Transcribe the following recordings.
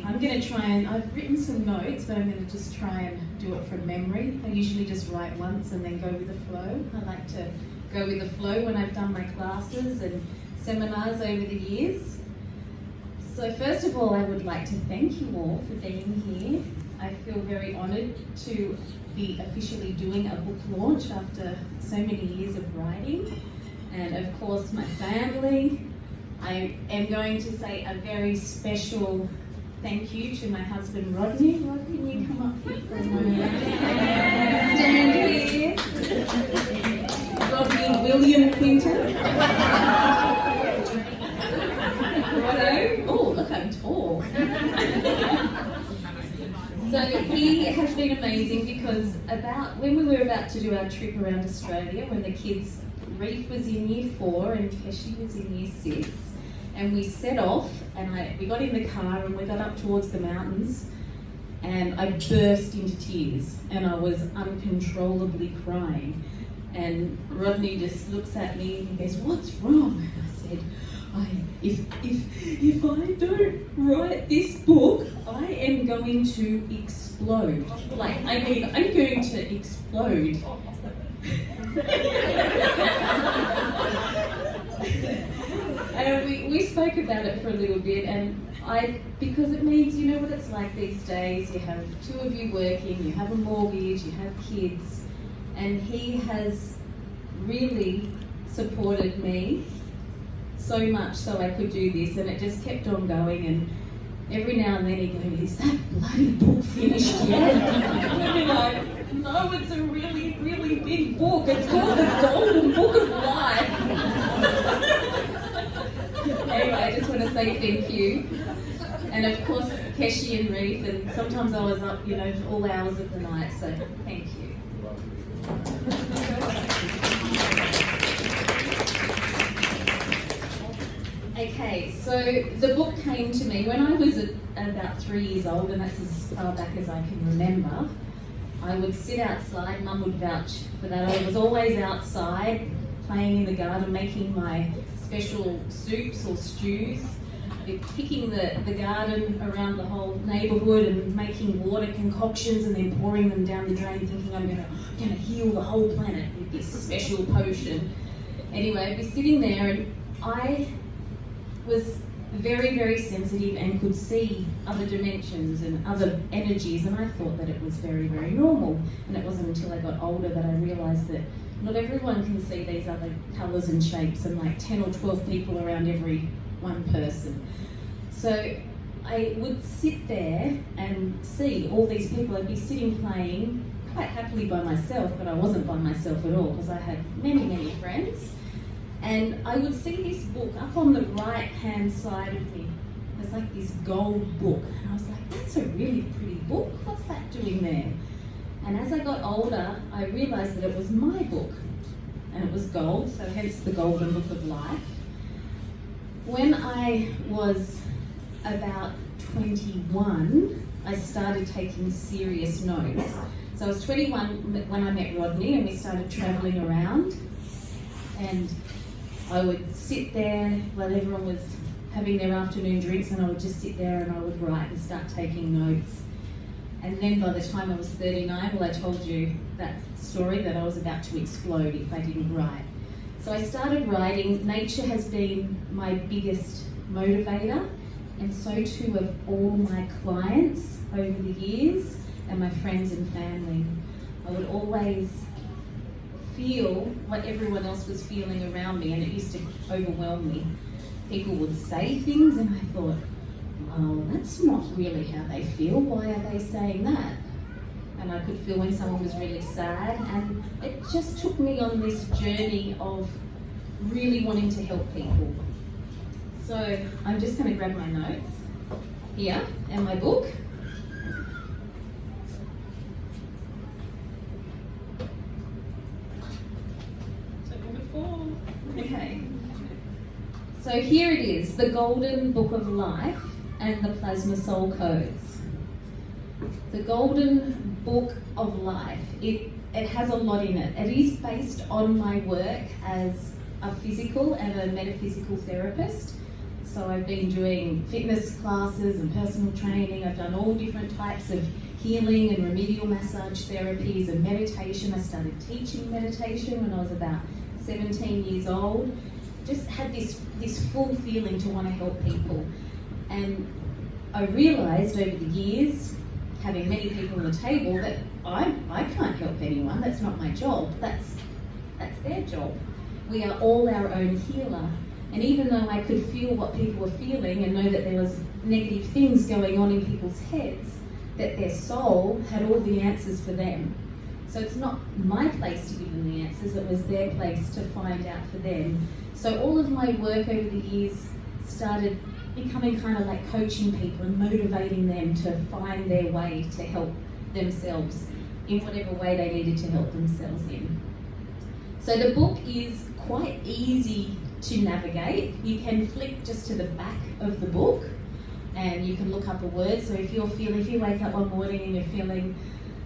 I'm going to try and, I've written some notes, but I'm going to just try and do it from memory. I usually just write once and then go with the flow. I like to go with the flow when I've done my classes and seminars over the years. So first of all, I would like to thank you all for being here. I feel very honoured to be officially doing a book launch after so many years of writing. And of course, my family. I am going to say a very special thank you to my husband, Rodney. Rod, can you come up here for a moment? Stand here. Rodney William Quinton. Righto. Oh, look, I'm tall. So he has been amazing because when we were about to do our trip around Australia, when the kids, Reef was in year 4 and Keshi was in year 6, and we set off and we got in the car and we got up towards the mountains and I burst into tears and I was uncontrollably crying. And Rodney just looks at me and he goes, "What's wrong?" And I said, if I don't write this book, I am going to explode. I'm going to explode. And we spoke about it for a little bit, and because it means, you know what it's like these days, you have 2 of you working, you have a mortgage, you have kids, and he has really supported me so much so I could do this, and it just kept on going. And every now and then he'd go, "Is that bloody book finished yet?" And I'd be like, "No, it's a really, really big book. It's called The Golden Book of Life." Anyway, I just want to say thank you. And of course, Keshi and Reef, and sometimes I was up, all hours of the night, so thank you. Okay, so the book came to me when I was about 3 years old, and that's as far back as I can remember. I would sit outside, Mum would vouch for that. I was always outside playing in the garden, making my special soups or stews, picking the garden around the whole neighbourhood and making water concoctions and then pouring them down the drain, thinking I'm going to heal the whole planet with this special potion. Anyway, I'd be sitting there and I was very, very sensitive and could see other dimensions and other energies, and I thought that it was very, very normal. And it wasn't until I got older that I realised that not everyone can see these other colours and shapes, and like 10 or 12 people around every one person. So I would sit there and see all these people. I'd be sitting playing quite happily by myself, but I wasn't by myself at all because I had many, many friends. And I would see this book up on the right-hand side of me. There's like this gold book. And I was like, "That's a really pretty book. What's that doing there?" And as I got older, I realised that it was my book. And it was gold, so hence the Golden Book of Life. When I was about 21, I started taking serious notes. So I was 21 when I met Rodney and we started travelling around. And I would sit there while everyone was having their afternoon drinks, and I would just sit there and I would write and start taking notes. And then by the time I was 39, I told you that story that I was about to explode if I didn't write. So I started writing. Nature has been my biggest motivator, and so too have all my clients over the years and my friends and family. I would always feel what everyone else was feeling around me, and it used to overwhelm me. People would say things and I thought, "Well, that's not really how they feel. Why are they saying that?" And I could feel when someone was really sad, and it just took me on this journey of really wanting to help people. So I'm just going to grab my notes here and my book. Okay, so here it is, the Golden Book of Life and the Plasma Soul Codes. The Golden Book of Life, it has a lot in it. It is based on my work as a physical and a metaphysical therapist. So I've been doing fitness classes and personal training. I've done all different types of healing and remedial massage therapies and meditation. I started teaching meditation when I was about 17 years old. Just had this full feeling to want to help people. And I realised over the years, having many people on the table, that I can't help anyone. That's not my job. That's their job. We are all our own healer. And even though I could feel what people were feeling and know that there was negative things going on in people's heads, that their soul had all the answers for them. So it's not my place to give them the answers, it was their place to find out for them. So all of my work over the years started becoming kind of like coaching people and motivating them to find their way to help themselves in whatever way they needed to help themselves in. So the book is quite easy to navigate. You can flick just to the back of the book and you can look up a word. So if you wake up one morning and you're feeling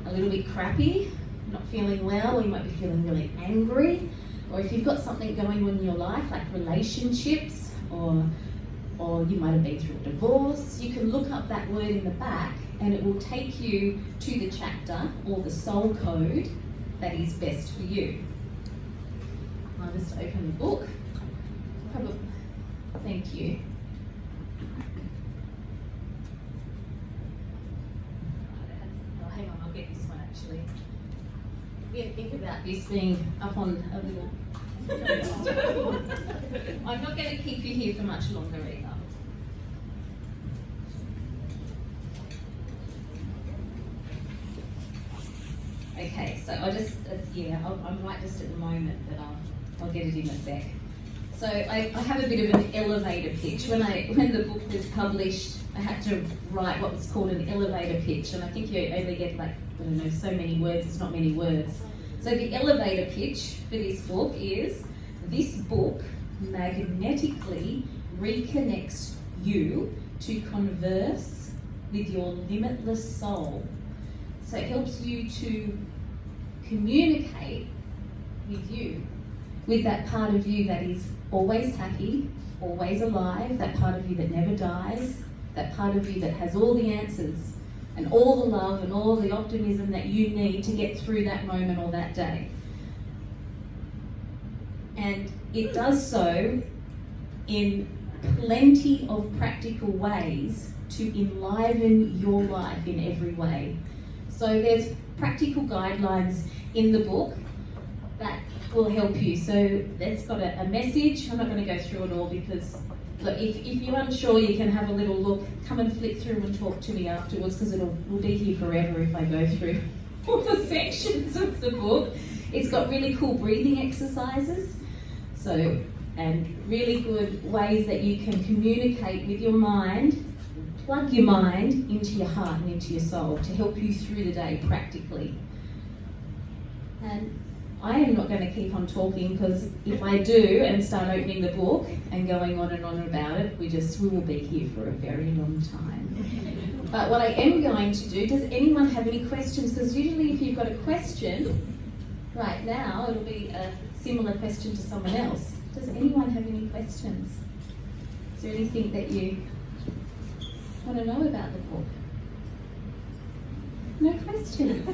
a little bit crappy, not feeling well, or you might be feeling really angry, or if you've got something going on in your life like relationships, or you might have been through a divorce, you can look up that word in the back and it will take you to the chapter or the soul code that is best for you. I'll just open the book. Thank you. Oh, hang on, I'll get this one actually. We didn't think about this being up on a little. I'm not going to keep you here for much longer either. Okay, so I'm right just at the moment, but I'll get it in a sec. So I have a bit of an elevator pitch. When the book was published, I had to write what was called an elevator pitch, and I think you only get so many words. It's not many words. So the elevator pitch for this book is: this book magnetically reconnects you to converse with your limitless soul. So it helps you to communicate with you, with that part of you that is always happy, always alive, that part of you that never dies, that part of you that has all the answers and all the love and all the optimism that you need to get through that moment or that day. And it does so in plenty of practical ways to enliven your life in every way. So there's practical guidelines in the book that will help you. So it's got a message. I'm not going to go through it all because look, if you're unsure, you can have a little look. Come and flick through and talk to me afterwards, because we'll be here forever if I go through all the sections of the book. It's got really cool breathing exercises, and really good ways that you can communicate with your mind. Plug your mind into your heart and into your soul to help you through the day practically. And I am not going to keep on talking, because if I do and start opening the book and going on and on about it, we will be here for a very long time. But what I am going to do, does anyone have any questions? Because usually if you've got a question, right now it'll be a similar question to someone else. Does anyone have any questions? Is there anything that you want to know about the book? No questions?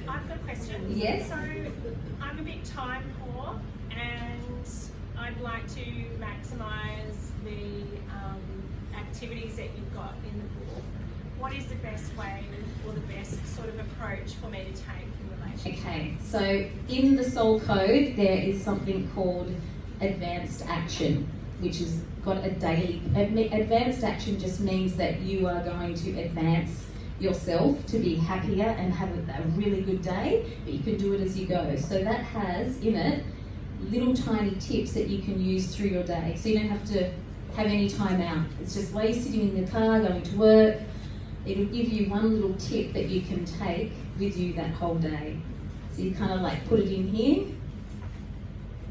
I've got a question. Yes. So I'm a bit time poor and I'd like to maximise the activities that you've got in the book. What is the best way or the best sort of approach for me to take in relation? Okay, so in the Soul Code there is something called Advanced Action, which has got a daily. Advanced Action just means that you are going to advance yourself to be happier and have a really good day, but you can do it as you go. So that has in it little tiny tips that you can use through your day, so you don't have to have any time out. It's just while you're sitting in the car going to work, it'll give you one little tip that you can take with you that whole day. So you kind of like put it in here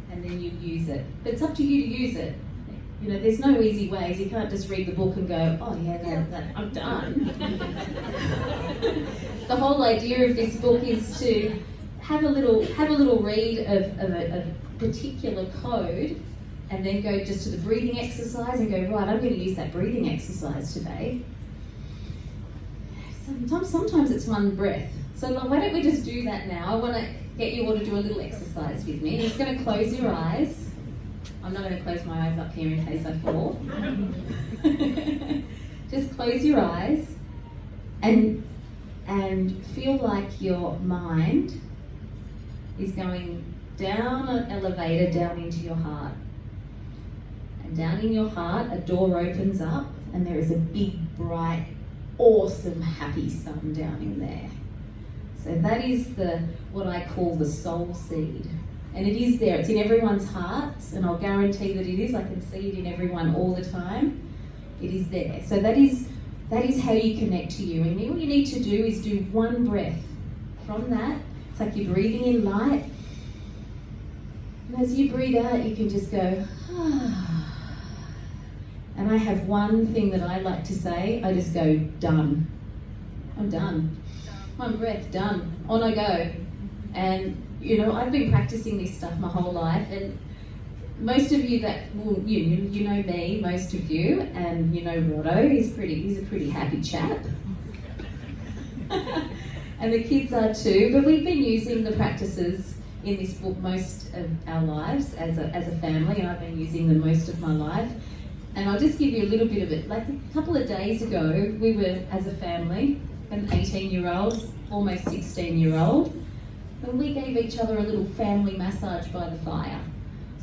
and then you use it, but it's up to you to use it. You know, there's no easy ways. You can't just read the book and go, oh yeah, that I'm done. The whole idea of this book is to have a little read of a particular code and then go just to the breathing exercise and go, right, I'm going to use that breathing exercise today. Sometimes it's one breath. So why don't we just do that now? I want to get you all to do a little exercise with me. You're just going to close your eyes. I'm not going to close my eyes up here in case I fall. Just close your eyes and feel like your mind is going down an elevator down into your heart. And down in your heart, a door opens up and there is a big, bright, awesome, happy sun down in there. So that is what I call the soul seed. And it is there, it's in everyone's hearts, and I'll guarantee that it is. I can see it in everyone all the time. It is there. So that is how you connect to you. And all you need to do is do one breath. From that, it's like you're breathing in light. And as you breathe out, you can just go, ah. And I have one thing that I like to say. I just go, done. I'm done. One breath, done. On I go. And you know, I've been practicing this stuff my whole life, and most of you that you know me, most of you, and you know Rodo. He's a pretty happy chap, and the kids are too. But we've been using the practices in this book most of our lives as a family, and I've been using them most of my life. And I'll just give you a little bit of it. Like a couple of days ago, we were as a family, an 18-year-old, almost 16-year-old. And we gave each other a little family massage by the fire.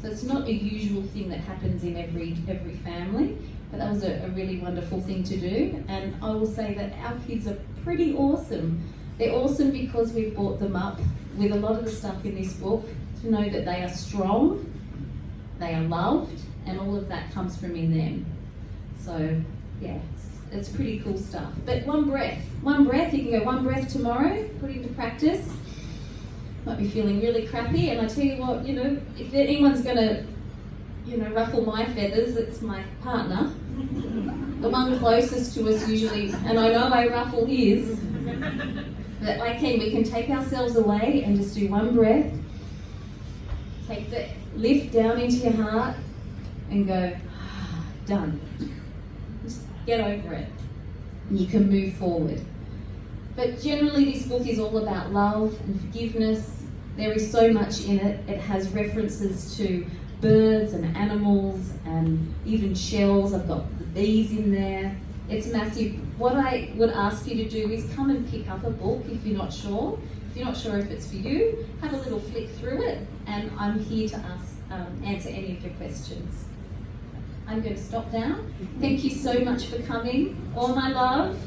So it's not a usual thing that happens in every family, but that was a really wonderful thing to do. And I will say that our kids are pretty awesome. They're awesome because we've brought them up with a lot of the stuff in this book to know that they are strong, they are loved, and all of that comes from in them. So yeah, it's pretty cool stuff. But one breath, you can go one breath tomorrow, put it into practice. Might be feeling really crappy, and I tell you what, you know, if anyone's gonna, you know, ruffle my feathers, it's my partner, the one closest to us usually, and I know I ruffle his, but we can take ourselves away and just do one breath, take the lift down into your heart, and go, done. Just get over it, and you can move forward. But generally this book is all about love and forgiveness. There is so much in it. It has references to birds and animals and even shells. I've got the bees in there. It's massive. What I would ask you to do is come and pick up a book if you're not sure. If you're not sure if it's for you, have a little flick through it, and I'm here to answer any of your questions. I'm going to stop now. Thank you so much for coming. All my love,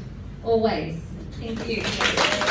always. Thank you.